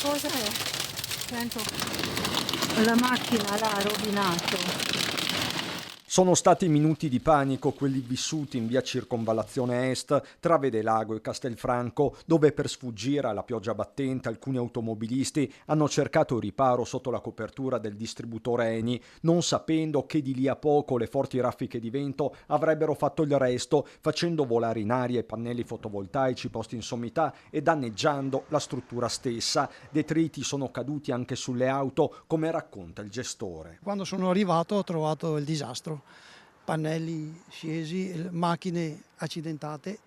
cosa è? Sento la macchina l'ha rovinato. Sono stati minuti di panico quelli vissuti in via Circonvallazione Est tra Vedelago e Castelfranco, dove per sfuggire alla pioggia battente alcuni automobilisti hanno cercato riparo sotto la copertura del distributore Eni, non sapendo che di lì a poco le forti raffiche di vento avrebbero fatto il resto, facendo volare in aria i pannelli fotovoltaici posti in sommità e danneggiando la struttura stessa. Detriti sono caduti anche sulle auto, come racconta il gestore. Quando sono arrivato ho trovato il disastro. Pannelli scesi, macchine accidentate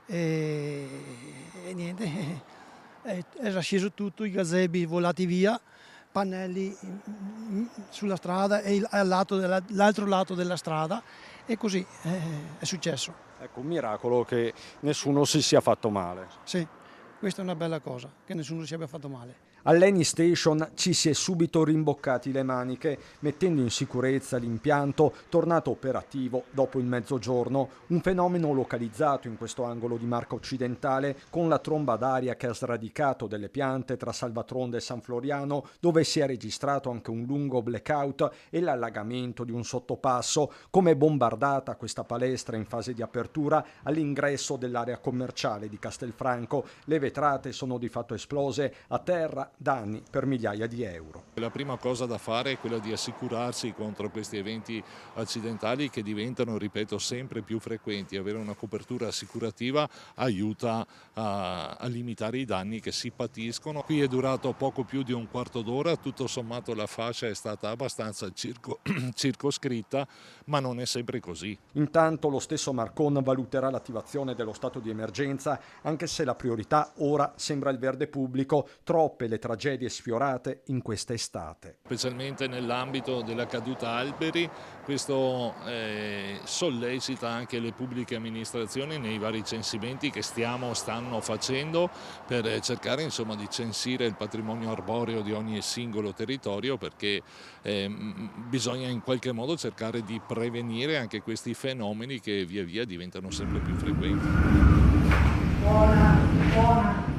e niente, era sceso tutto, i gazebi volati via, pannelli sulla strada e l'altro lato della strada e così è successo. Ecco, un miracolo che nessuno si sia fatto male. Sì, questa è una bella cosa, che nessuno si abbia fatto male. All'Eni Station ci si è subito rimboccati le maniche, mettendo in sicurezza l'impianto tornato operativo dopo il mezzogiorno, un fenomeno localizzato in questo angolo di Marca Occidentale con la tromba d'aria che ha sradicato delle piante tra Salvatronda e San Floriano, dove si è registrato anche un lungo blackout e l'allagamento di un sottopasso. Come bombardata questa palestra in fase di apertura all'ingresso dell'area commerciale di Castelfranco, le vetrate sono di fatto esplose, a terra danni per migliaia di euro. La prima cosa da fare è quella di assicurarsi contro questi eventi accidentali che diventano, ripeto, sempre più frequenti. Avere una copertura assicurativa aiuta a limitare i danni che si patiscono. Qui è durato poco più di un quarto d'ora, tutto sommato la fascia è stata abbastanza circoscritta, ma non è sempre così. Intanto lo stesso Marcon valuterà l'attivazione dello stato di emergenza, anche se la priorità ora sembra il verde pubblico, troppe le tragedie sfiorate in questa estate. Specialmente nell'ambito della caduta alberi, questo sollecita anche le pubbliche amministrazioni nei vari censimenti che stanno facendo per cercare insomma di censire il patrimonio arboreo di ogni singolo territorio, perché bisogna in qualche modo cercare di prevenire anche questi fenomeni che via via diventano sempre più frequenti. Buona.